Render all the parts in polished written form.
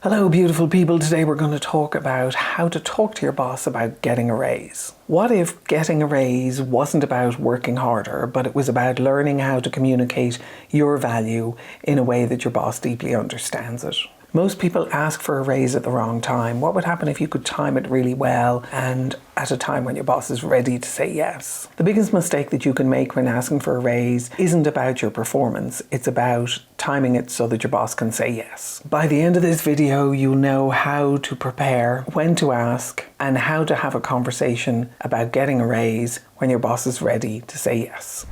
Hello beautiful people, today we're going to talk about how to talk to your boss about getting a raise. What if getting a raise wasn't about working harder, but it was about learning how to communicate your value in a way that your boss deeply understands it? Most people ask for a raise at the wrong time. What would happen if you could time it really well and at a time when your boss is ready to say yes? The biggest mistake that you can make when asking for a raise isn't about your performance. It's about timing it so that your boss can say yes. By the end of this video, you'll know how to prepare, when to ask, and how to have a conversation about getting a raise when your boss is ready to say yes.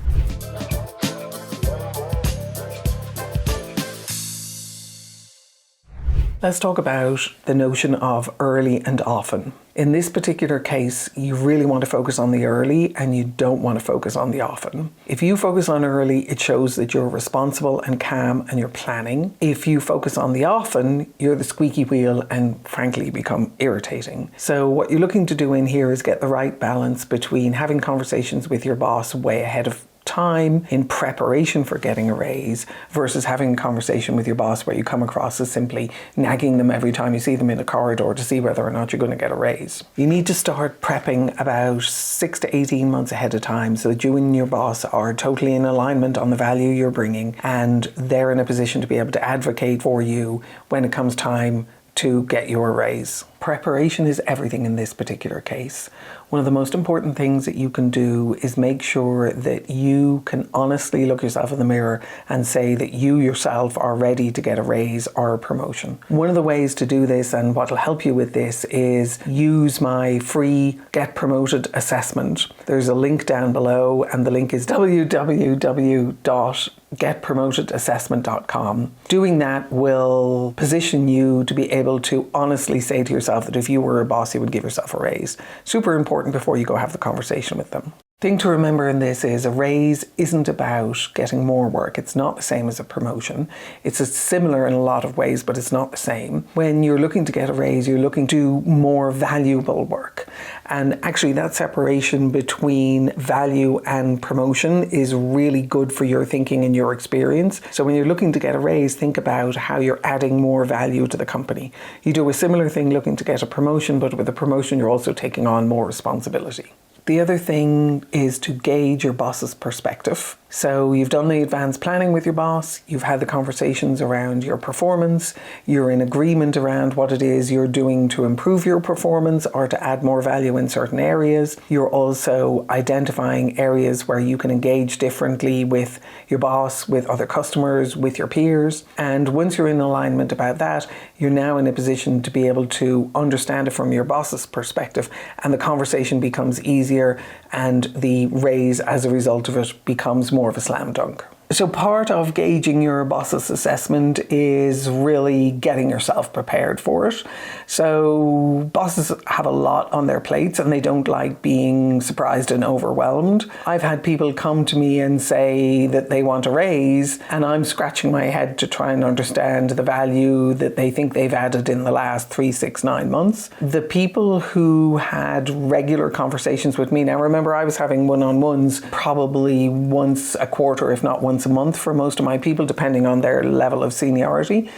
Let's talk about the notion of early and often. In this particular case, you really want to focus on the early and you don't want to focus on the often. If you focus on early, it shows that you're responsible and calm and you're planning. If you focus on the often, you're the squeaky wheel and frankly become irritating. So what you're looking to do in here is get the right balance between having conversations with your boss way ahead of time in preparation for getting a raise versus having a conversation with your boss where you come across as simply nagging them every time you see them in a corridor to see whether or not you're going to get a raise. You need to start prepping about 6 to 18 months ahead of time so that you and your boss are totally in alignment on the value you're bringing and they're in a position to be able to advocate for you when it comes time to get your raise. Preparation is everything in this particular case. One of the most important things that you can do is make sure that you can honestly look yourself in the mirror and say that you yourself are ready to get a raise or a promotion. One of the ways to do this, and what will help you with this, is use my free Get Promoted assessment. There's a link down below and the link is www.getpromotedassessment.com. Doing that will position you to be able to honestly say to yourself that if you were a boss, you would give yourself a raise. Super important before you go have the conversation with them. Thing to remember in this is a raise isn't about getting more work. It's not the same as a promotion. It's similar in a lot of ways, but it's not the same. When you're looking to get a raise, you're looking to do more valuable work. And actually that separation between value and promotion is really good for your thinking and your experience. So when you're looking to get a raise, think about how you're adding more value to the company. You do a similar thing looking to get a promotion, but with a promotion, you're also taking on more responsibility. The other thing is to gauge your boss's perspective. So you've done the advanced planning with your boss, you've had the conversations around your performance, you're in agreement around what it is you're doing to improve your performance or to add more value in certain areas. You're also identifying areas where you can engage differently with your boss, with other customers, with your peers. And once you're in alignment about that, you're now in a position to be able to understand it from your boss's perspective, and the conversation becomes easier and the raise as a result of it becomes more of a slam dunk. So part of gauging your boss's assessment is really getting yourself prepared for it. So bosses have a lot on their plates and they don't like being surprised and overwhelmed. I've had people come to me and say that they want a raise and I'm scratching my head to try and understand the value that they think they've added in the last 3, 6, 9 months. The people who had regular conversations with me, now remember I was having one-on-ones probably once a quarter, if not once a month for most of my people, depending on their level of seniority.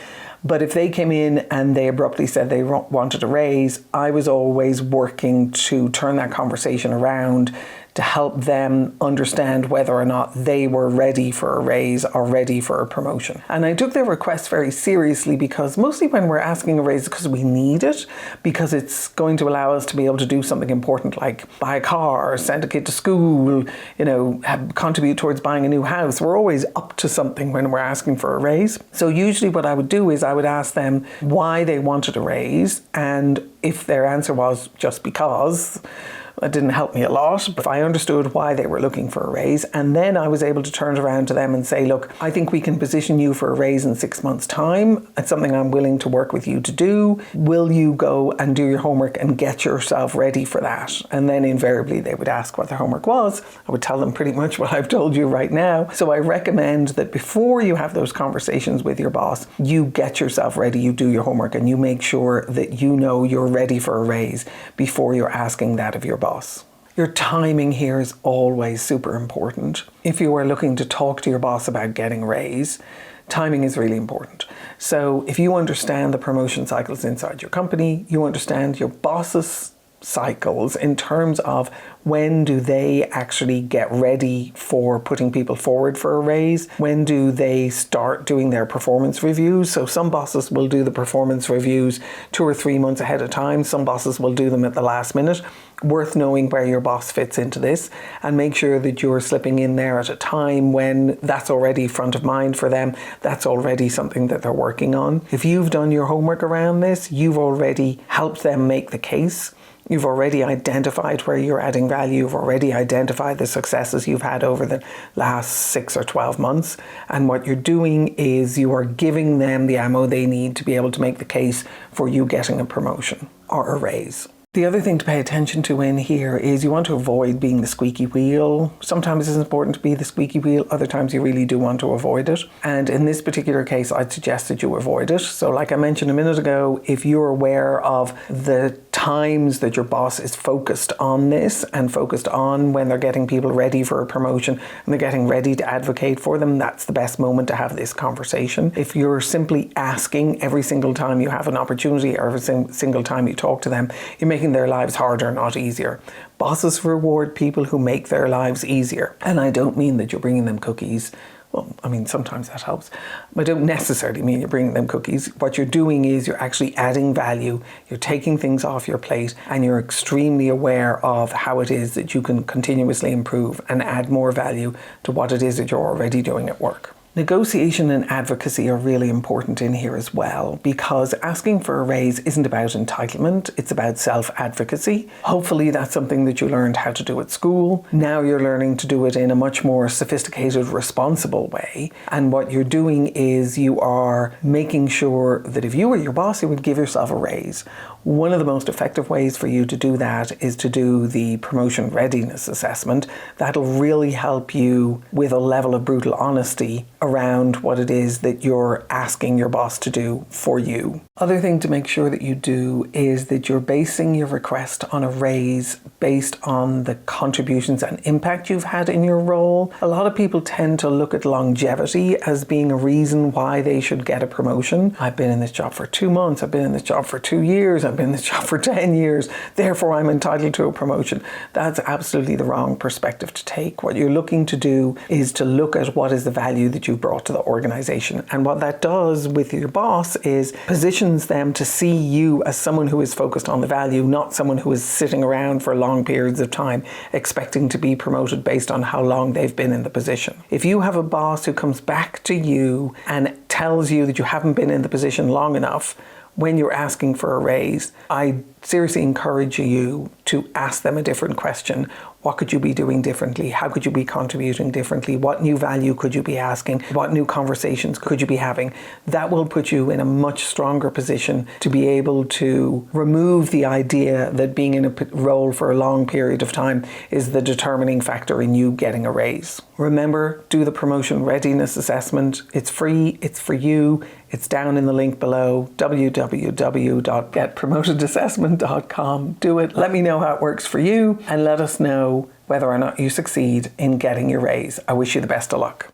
But if they came in and they abruptly said they wanted a raise, I was always working to turn that conversation around to help them understand whether or not they were ready for a raise or ready for a promotion. And I took their requests very seriously because mostly when we're asking a raise because we need it, because it's going to allow us to be able to do something important like buy a car, send a kid to school, contribute towards buying a new house. We're always up to something when we're asking for a raise. So usually what I would do is I would ask them why they wanted a raise, and if their answer was just because, it didn't help me a lot, but I understood why they were looking for a raise. And then I was able to turn it around to them and say, look, I think we can position you for a raise in 6 months' time. It's something I'm willing to work with you to do. Will you go and do your homework and get yourself ready for that? And then invariably they would ask what their homework was. I would tell them pretty much what I've told you right now. So I recommend that before you have those conversations with your boss, you get yourself ready, you do your homework, and you make sure that you know you're ready for a raise before you're asking that of your boss. Your timing here is always super important. If you are looking to talk to your boss about getting a raise, Timing is really important. So if you understand the promotion cycles inside your company, you understand your boss's cycles in terms of when do they actually get ready for putting people forward for a raise, when do they start doing their performance reviews. So some bosses will do the performance reviews 2 or 3 months ahead of time, some bosses will do them at the last minute. Worth knowing where your boss fits into this, and make sure that you're slipping in there at a time when that's already front of mind for them, that's already something that they're working on. If you've done your homework around this, you've already helped them make the case. You've already identified where you're adding value. You've already identified the successes you've had over the last 6 or 12 months. And what you're doing is you are giving them the ammo they need to be able to make the case for you getting a promotion or a raise. The other thing to pay attention to in here is you want to avoid being the squeaky wheel. Sometimes it's important to be the squeaky wheel, other times you really do want to avoid it. And in this particular case, I'd suggest that you avoid it. So like I mentioned a minute ago, if you're aware of the times that your boss is focused on this and focused on when they're getting people ready for a promotion and they're getting ready to advocate for them, that's the best moment to have this conversation. If you're simply asking every single time you have an opportunity or every single time you talk to them, you're making their lives harder, not easier. Bosses reward people who make their lives easier. And I don't mean that you're bringing them cookies. Well, I mean, sometimes that helps. I don't necessarily mean you're bringing them cookies. What you're doing is you're actually adding value. You're taking things off your plate and you're extremely aware of how it is that you can continuously improve and add more value to what it is that you're already doing at work. Negotiation and advocacy are really important in here as well, because asking for a raise isn't about entitlement, it's about self-advocacy. Hopefully that's something that you learned how to do at school. Now you're learning to do it in a much more sophisticated, responsible way. And what you're doing is you are making sure that if you were your boss, you would give yourself a raise. One of the most effective ways for you to do that is to do the promotion readiness assessment. That'll really help you with a level of brutal honesty around what it is that you're asking your boss to do for you. Other thing to make sure that you do is that you're basing your request on a raise based on the contributions and impact you've had in your role. A lot of people tend to look at longevity as being a reason why they should get a promotion. I've been in this job for 2 months, I've been in this job for 2 years, I've been in this job for 10 years, therefore I'm entitled to a promotion. That's absolutely the wrong perspective to take. What you're looking to do is to look at what is the value that you've brought to the organization. And what that does with your boss is positions them to see you as someone who is focused on the value, not someone who is sitting around for long periods of time expecting to be promoted based on how long they've been in the position. If you have a boss who comes back to you and tells you that you haven't been in the position long enough when you're asking for a raise, I seriously encourage you to ask them a different question. What could you be doing differently? How could you be contributing differently? What new value could you be asking? What new conversations could you be having? That will put you in a much stronger position to be able to remove the idea that being in a role for a long period of time is the determining factor in you getting a raise. Remember, do the promotion readiness assessment. It's free, it's for you. It's down in the link below, www.getpromotedassessment.com. Do it. Let me know how it works for you and let us know whether or not you succeed in getting your raise. I wish you the best of luck.